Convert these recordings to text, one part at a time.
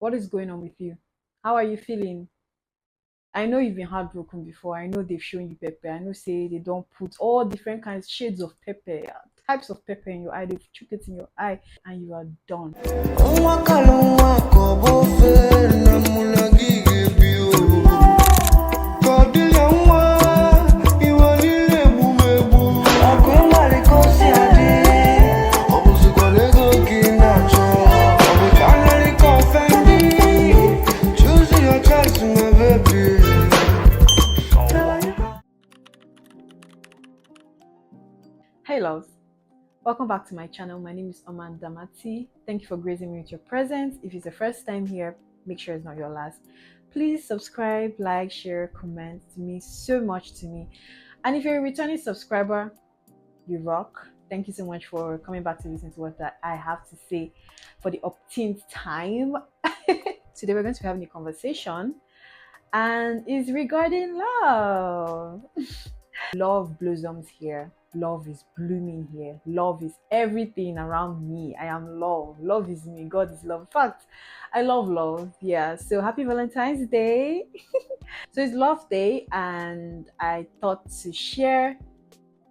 What is going on with you? How are you feeling? I know you've been heartbroken before. I know they've shown you pepper. I know say they don't put all different kinds, shades of pepper, types of pepper in your eye. They've took it in your eye and you are done. Hey loves, welcome back to my channel. My name is Oman Damati. Thank you for gracing me with your presence. If it's the first time here, make sure it's not your last. Please subscribe, like, share, comment. It means so much to me. And if you're a returning subscriber, you rock. Thank you so much for coming back to listen to what that I have to say for the umpteenth time. Today we're going to be having a conversation and it's regarding love. Love blossoms here. Love is blooming here. Love is everything around me. I am love. Love is me. God is love. In fact, I love love. Yeah. So happy Valentine's Day. So it's Love Day, and I thought to share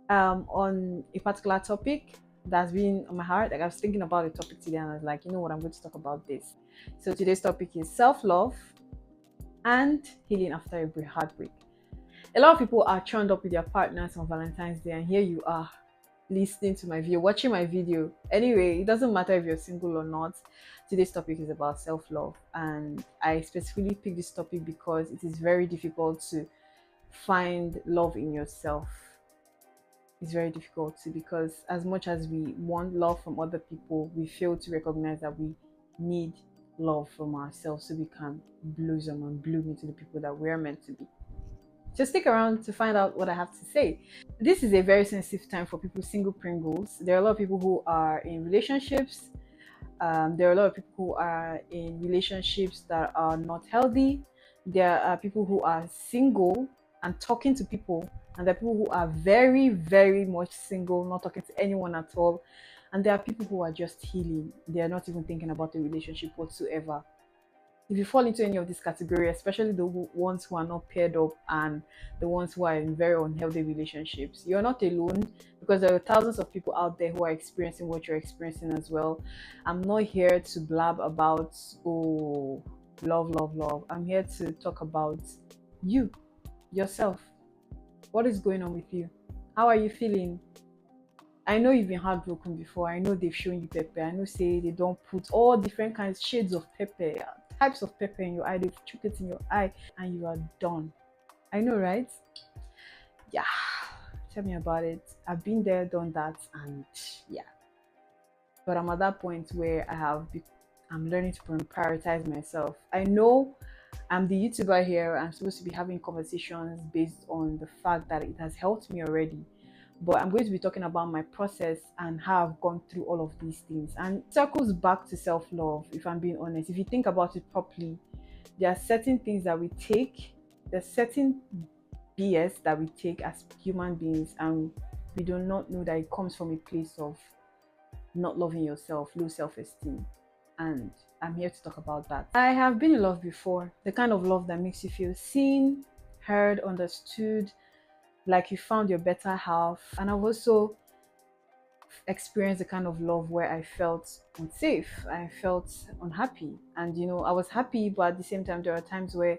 on a particular topic that's been on my heart. Like I was thinking about the topic today, and I was like, you know what, I'm going to talk about this. So today's topic is self-love and healing after a heartbreak. A lot of people are churned up with their partners on Valentine's Day, and here you are listening to my video, watching my video. Anyway, it doesn't matter if you're single or not. Today's topic is about self-love, and I specifically picked this topic because it is very difficult to find love in yourself. It's very difficult to, because as much as we want love from other people, we fail to recognize that we need love from ourselves so we can blossom and bloom into the people that we're meant to be. So stick around to find out what I have to say. This is a very sensitive time for people, single Pringles. There are a lot of people who are in relationships. There are a lot of people who are in relationships that are not healthy. There are people who are single and talking to people. And there are people who are very, very much single, not talking to anyone at all. And there are people who are just healing. They are not even thinking about the relationship whatsoever. If you fall into any of these categories, especially the ones who are not paired up and the ones who are in very unhealthy relationships, you're not alone, because there are thousands of people out there who are experiencing what you're experiencing as well. I'm not here to blab about, oh, love, love, love. I'm here to talk about you, yourself. What is going on with you? How are you feeling? I know you've been heartbroken before. I know they've shown you pepper. I know say they don't put all different kinds, shades of pepper, types of pepper in your eye. They've took it in your eye and you are done. I know, right? Yeah. Tell me about it. I've been there, done that, and yeah. But I'm at that point where I'm learning to prioritize myself. I know I'm the YouTuber here. I'm supposed to be having conversations based on the fact that it has helped me already. But I'm going to be talking about my process and how I've gone through all of these things. And it circles back to self-love, if I'm being honest. If you think about it properly, there are certain things that we take, there's certain BS that we take as human beings, and we do not know that it comes from a place of not loving yourself, low self-esteem. And I'm here to talk about that. I have been in love before, the kind of love that makes you feel seen, heard, understood, like you found your better half. And I've also experienced the kind of love where I felt unsafe, I felt unhappy. And I was happy, but at the same time there are times where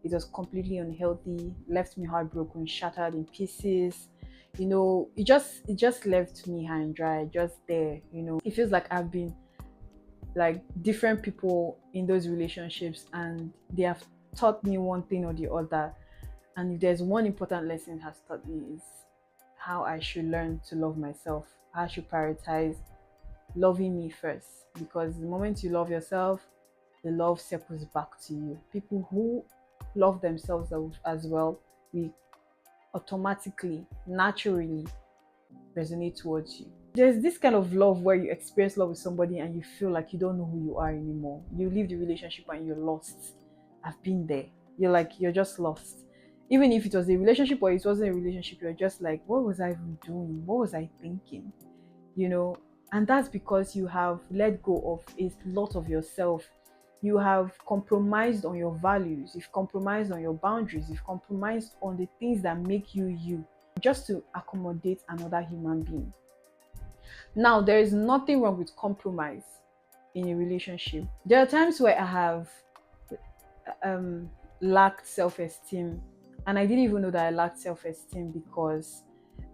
it was completely unhealthy, left me heartbroken, shattered in pieces. It just left me high and dry, just there. It feels like I've been like different people in those relationships, and they have taught me one thing or the other. And if there's one important lesson it has taught me, is how I should learn to love myself. How I should prioritize loving me first. Because the moment you love yourself, the love circles back to you. People who love themselves as well, we automatically, naturally resonate towards you. There's this kind of love where you experience love with somebody and you feel like you don't know who you are anymore. You leave the relationship and you're lost. I've been there. You're just lost. Even if it was a relationship or it wasn't a relationship, you're just like, what was I even doing? What was I thinking? And that's because you have let go of a lot of yourself you have compromised on your values, you've compromised on your boundaries, you've compromised on the things that make you you, just to accommodate another human being. Now, there is nothing wrong with compromise in a relationship. There are times where I have um, lacked self esteem, and I didn't even know that I lacked self esteem because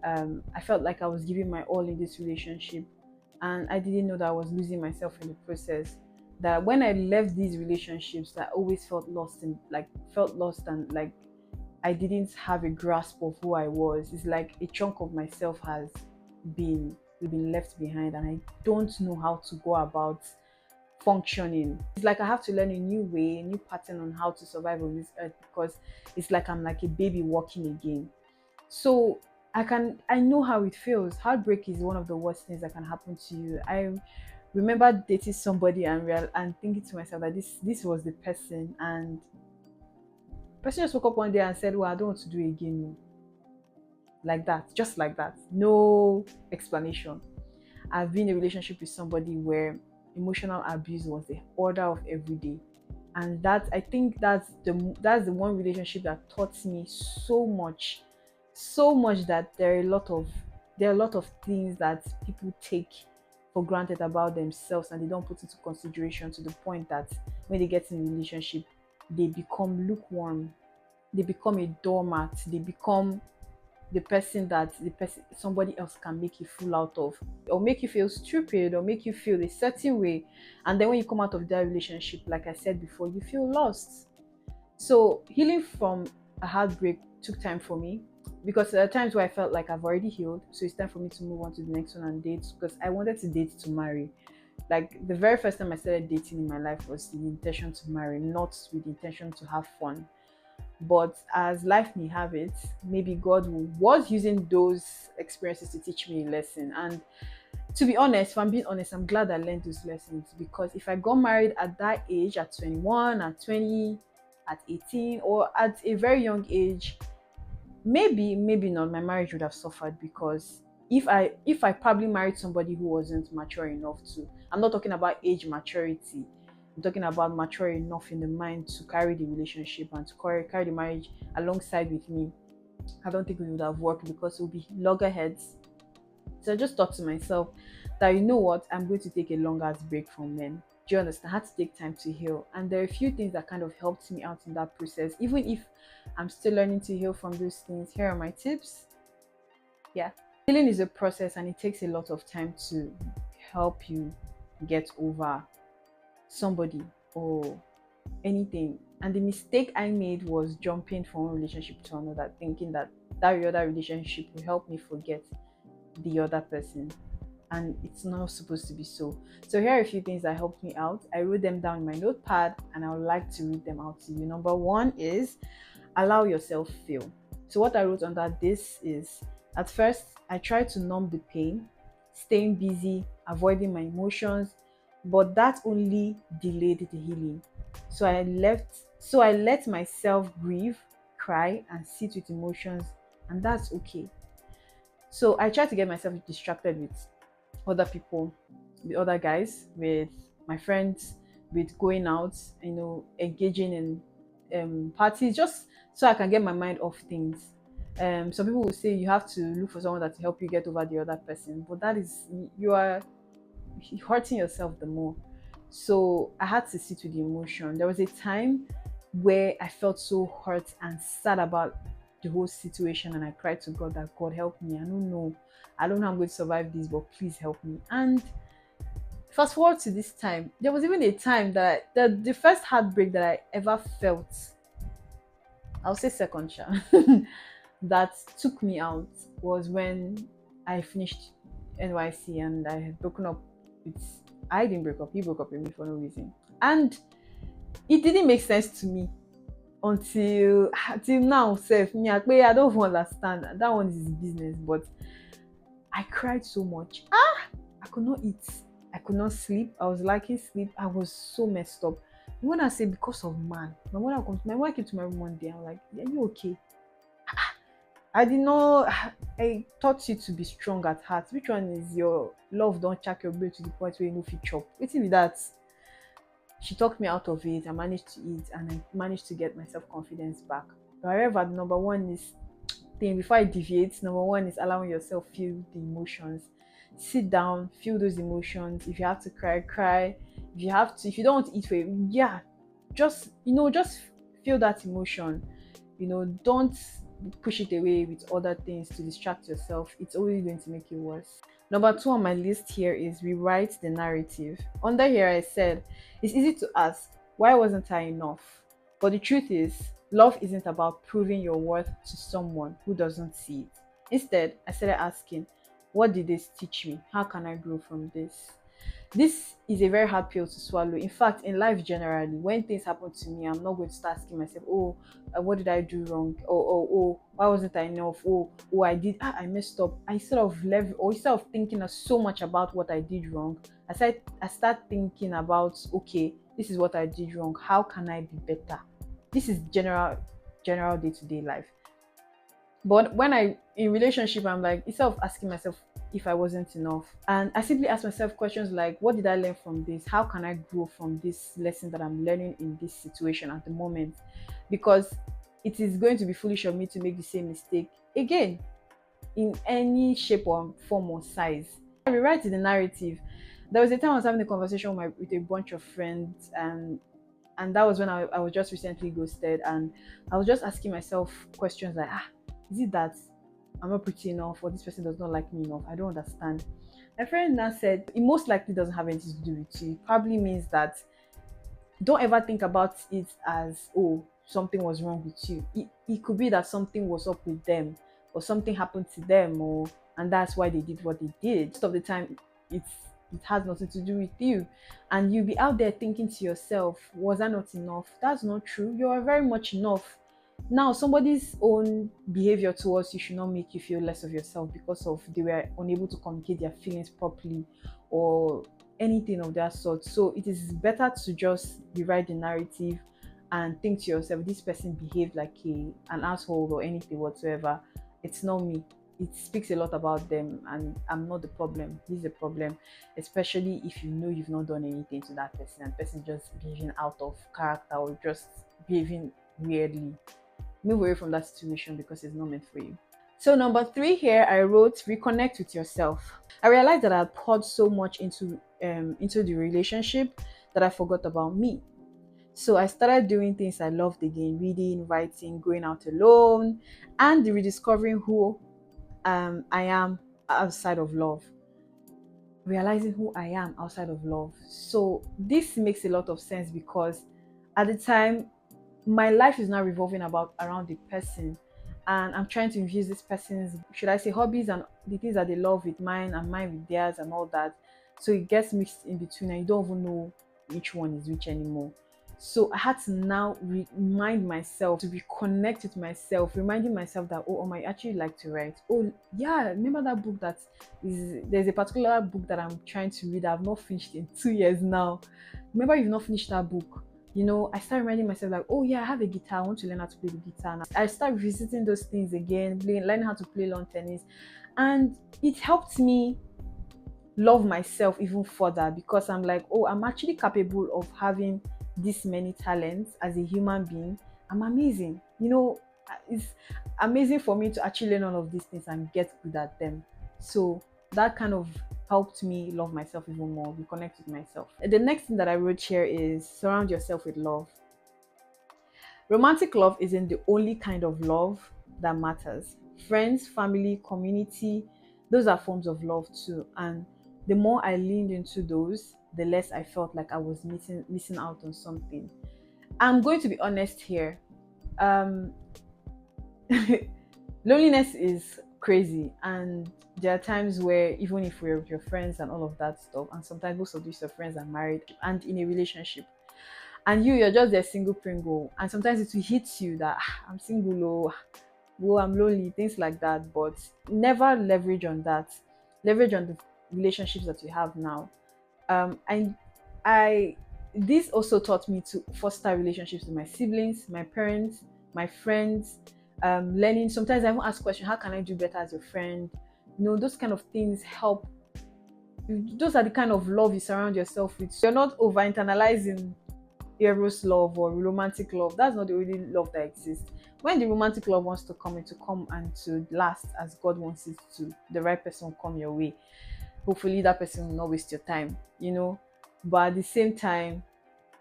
I felt like I was giving my all in this relationship, and I didn't know that I was losing myself in the process. That when I left these relationships, I always felt lost and like I didn't have a grasp of who I was. It's like a chunk of myself has been been left behind, and I don't know how to go about functioning. It's like I have to learn a new way, a new pattern on how to survive on this earth, because it's like I'm like a baby walking again. So I know how it feels. Heartbreak is one of the worst things that can happen to you. I remember dating somebody and thinking to myself that this was the person, and the person just woke up one day and said, "Well, I don't want to do it again." No. Like that, just like that, no explanation. I've been in a relationship with somebody where emotional abuse was the order of every day, and that I think that's the one relationship that taught me so much that there are a lot of things that people take for granted about themselves, and they don't put into consideration, to the point that when they get in a relationship, they become lukewarm, they become a doormat, they become the person somebody else can make you fool out of, or make you feel stupid, or make you feel a certain way. And then when you come out of that relationship, like I said before, you feel lost. So healing from a heartbreak took time for me, because there are times where I felt like I've already healed, so it's time for me to move on to the next one and date, because I wanted to date to marry. Like the very first time I started dating in my life was with the intention to marry, not with the intention to have fun. But as life may have it, maybe God was using those experiences to teach me a lesson. And to be honest, if I'm being honest, I'm glad I learned those lessons, because if I got married at that age, at 21, at 20, at 18, or at a very young age, maybe not, my marriage would have suffered. Because if I probably married somebody who wasn't mature enough to, I'm not talking about age maturity, I'm talking about mature enough in the mind to carry the relationship and to carry the marriage alongside with me, I don't think we would have worked, because we'll be loggerheads. So I just thought to myself that, you know what, I'm going to take a long ass break from men. Do you understand? I had to take time to heal. And there are a few things that kind of helped me out in that process. Even if I'm still learning to heal from those things, here are my tips. Yeah. Healing is a process, and it takes a lot of time to help you get over somebody or anything. And the mistake I made was jumping from one relationship to another, thinking that that other relationship will help me forget the other person. And it's not supposed to be so. So here are a few things that helped me out. I wrote them down in my notepad, and I would like to read them out to you. Number one is allow yourself feel. So what I wrote under this is, at first I tried to numb the pain, staying busy, avoiding my emotions, but that only delayed the healing. So I let myself grieve, cry, and sit with emotions, and that's okay. So I tried to get myself distracted with other people, with other guys, with my friends, with going out, engaging in parties, just so I can get my mind off things. Some people will say you have to look for someone that will help you get over the other person, but that is, you are hurting yourself the more. So I had to sit with the emotion. There was a time where I felt so hurt and sad about the whole situation, and I cried to God that, God, help me. I don't know how I'm going to survive this, but please help me. And fast forward to this time, there was even a time that the first heartbreak that I ever felt, I'll say second chance, that took me out, was when I finished NYC and I had broken up with, I didn't break up, he broke up with me for no reason. And it didn't make sense to me until now. Self me, I don't even understand. That one is his business. But I cried so much. I could not eat. I could not sleep. I was lacking sleep. I was so messed up. When I say because of man, my mother came to my room one day. I'm like, are you okay? I did not. I taught you to be strong at heart. Which one is your love? Don't check your brain to the point where you know fit chop. Waiting with that. She talked me out of it. I managed to eat and I managed to get my self-confidence back. However, the number one is thing before I deviate, number one is allowing yourself feel the emotions. Sit down, feel those emotions. If you have to cry, cry. If you don't want to eat for it, yeah, just feel that emotion. Don't push it away with other things to distract yourself. It's only going to make you worse. Number two on my list here is rewrite the narrative. Under here, I said it's easy to ask, why wasn't I enough? But the truth is, love isn't about proving your worth to someone who doesn't see it. Instead, I started asking, what did this teach me? How can I grow from this? This is a very hard pill to swallow. In fact, in life generally, when things happen to me, I'm not going to start asking myself, oh, what did I do wrong? Oh, why wasn't I enough? Oh, I messed up. Instead of thinking so much about what I did wrong, I start thinking about, okay, this is what I did wrong. How can I be better? This is general day-to-day life. But when I in relationship, I'm like, instead of asking myself if I wasn't enough, and I simply ask myself questions like, what did I learn from this? How can I grow from this lesson that I'm learning in this situation at the moment? Because it is going to be foolish of me to make the same mistake again in any shape or form or size. I rewrite the narrative. There was a time I was having a conversation with a bunch of friends, and that was when I was just recently ghosted, and I was just asking myself questions like, is it that I'm not pretty enough, or this person does not like me enough? I don't understand. My friend now said it most likely doesn't have anything to do with you. It probably means that don't ever think about it as, oh, something was wrong with you. It could be that something was up with them, or something happened to them, and that's why they did what they did. Most of the time, it has nothing to do with you, and you'll be out there thinking to yourself, was I not enough? That's not true. You are very much enough. Now, somebody's own behavior towards you should not make you feel less of yourself because of they were unable to communicate their feelings properly, or anything of that sort. So it is better to just rewrite the narrative and think to yourself, this person behaved like an asshole or anything whatsoever. It's not me. It speaks a lot about them, and I'm not the problem. He's the problem, especially if you know you've not done anything to that person and the person just behaving out of character or just behaving weirdly. Move away from that situation because it's not meant for you. So number three here, I wrote reconnect with yourself. I realized that I had poured so much into the relationship that I forgot about me. So I started doing things I loved again: reading, writing, going out alone, and rediscovering who I am outside of love. Realizing who I am outside of love. So this makes a lot of sense because at the time my life is now revolving about around the person, and I'm trying to infuse this person's, should I say, hobbies and the things that they love with mine and mine with theirs and all that. So it gets mixed in between and you don't even know which one is which anymore. So I had to now remind myself to reconnect with myself, reminding myself that, oh, I actually like to write. Oh yeah, remember that book there's a particular book that I'm trying to read. I've not finished in 2 years now. Remember, you've not finished that book. I start reminding myself like, oh yeah, I have a guitar. I want to learn how to play the guitar. And I start visiting those things again, learning how to play lawn tennis, and it helped me love myself even further because I'm like, oh, I'm actually capable of having this many talents as a human being. I'm amazing. It's amazing for me to actually learn all of these things and get good at them. So that kind of helped me love myself even more, reconnect with myself. The next thing that I wrote here is surround yourself with love. Romantic love isn't the only kind of love that matters. Friends, family, community, those are forms of love too. And the more I leaned into those, the less I felt like I was missing out on something. I'm going to be honest here. Um, Loneliness is crazy, and there are times where even if we're with your friends and all of that stuff, and sometimes most of these your friends are married and in a relationship, and you're just a single pringle, and sometimes it will hit you that I'm single, I'm lonely, things like that. But never leverage on that. Leverage on the relationships that you have now. And I this also taught me to foster relationships with my siblings, my parents, my friends. Learning, sometimes I even ask questions, how can I do better as your friend? Those kind of things help. Those are the kind of love you surround yourself with. You're not over internalizing eros love or romantic love. That's not the only love that exists. When the romantic love wants to come and to last as God wants it to, the right person will come your way. Hopefully that person will not waste your time, but at the same time,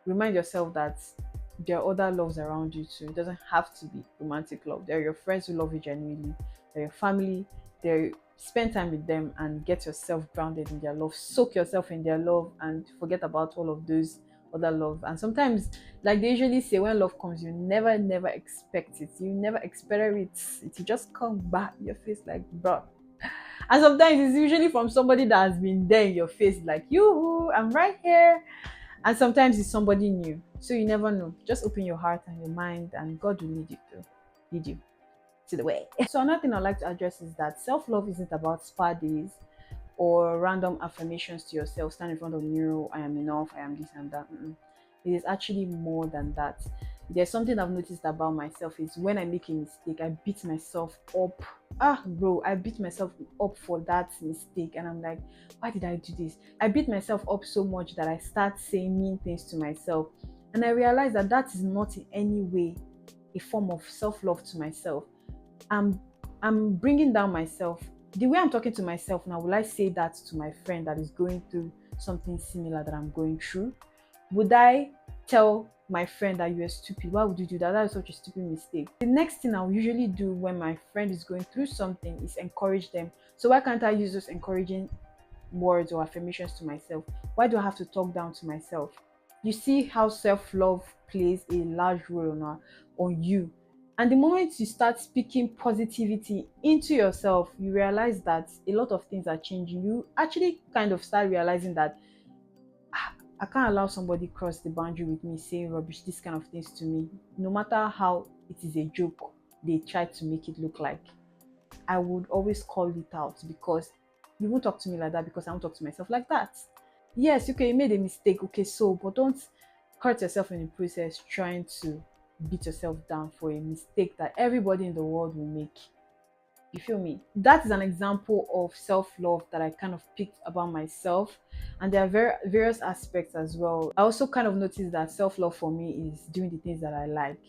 remind yourself that there are other loves around you too. It doesn't have to be romantic love. There are your friends who love you genuinely. There are your family. There, spend time with them and get yourself grounded in their love. Soak yourself in their love and forget about all of those other love. And sometimes, like they usually say, when love comes, you never expect it. You never expect it. It just come back in your face like, bro. And sometimes it's usually from somebody that has been there in your face, like, you, I'm right here. And sometimes it's somebody new. So you never know. Just open your heart and your mind, and God will lead you to the way. So another thing I'd like to address is that self-love isn't about spa days or random affirmations to yourself. Stand in front of the mirror, I am enough, I am this and that. It is actually more than that. There's something I've noticed about myself is when I make a mistake, I beat myself up. Bro, I beat myself up for that mistake, and I'm like, why did I do this? I beat myself up so much that I start saying mean things to myself, and I realize that that is not in any way a form of self-love to myself. I'm bringing down myself. The way I'm talking to myself now, will I say that to my friend that is going through something similar that I'm going through? Would I tell my friend that you are stupid? Why would you do that? That is such a stupid mistake. The next thing I'll usually do when my friend is going through something is encourage them. So why can't I use those encouraging words or affirmations to myself? Why do I have to talk down to myself? You see how self-love plays a large role on you. And the moment you start speaking positivity into yourself, you realize that a lot of things are changing. You actually kind of start realizing that I can't allow somebody cross the boundary with me saying rubbish, this kind of things to me. No matter how it is a joke, they try to make it look like. I would always call it out, because you won't talk to me like that because I won't talk to myself like that. Yes, okay, you made a mistake, okay, so, but don't hurt yourself in the process trying to beat yourself down for a mistake that everybody in the world will make. You feel me? That is an example of self-love that I kind of picked about myself. And there are various aspects as well. I also kind of noticed that self-love for me is doing the things that I like.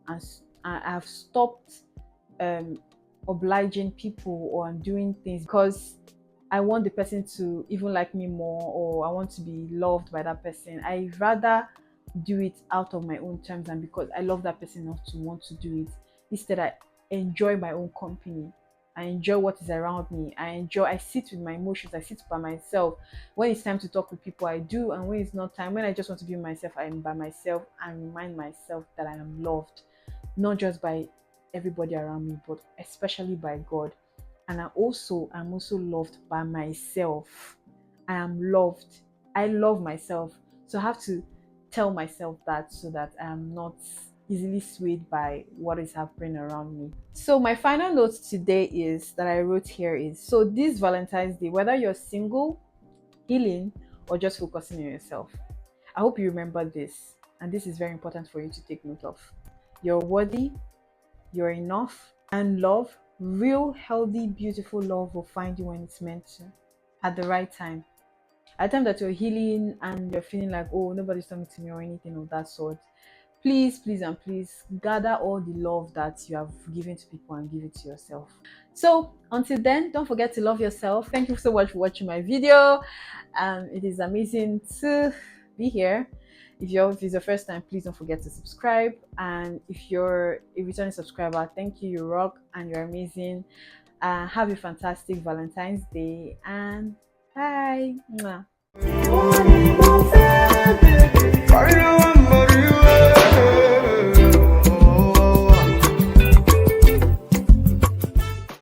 And I've stopped obliging people or doing things because I want the person to even like me more, or I want to be loved by that person. I rather do it out of my own terms and because I love that person enough to want to do it. Instead, I enjoy my own company. I enjoy what is around me. I sit with my emotions. I sit by myself. When it's time to talk with people, I do. And when it's not time, when I just want to be myself, I am by myself and remind myself that I am loved. Not just by everybody around me, but especially by God. And I'm also loved by myself. I am loved. I love myself. So I have to tell myself that so that I am not easily swayed by what is happening around me. So my final note today is that I wrote here is, so this Valentine's Day, whether you're single, healing, or just focusing on yourself, I hope you remember this. And this is very important for you to take note of. You're worthy, you're enough, and love, real, healthy, beautiful love will find you when it's meant to, at the right time. At the time that you're healing and you're feeling like, oh, nobody's talking to me or anything of that sort, please gather all the love that you have given to people and give it to yourself. So until then, don't forget to love yourself. Thank you so much for watching my video. It is amazing to be here. If it's your first time, please don't forget to subscribe. And if you're a returning subscriber, thank you. You rock and you're amazing. Have a fantastic Valentine's Day and bye. Mwah.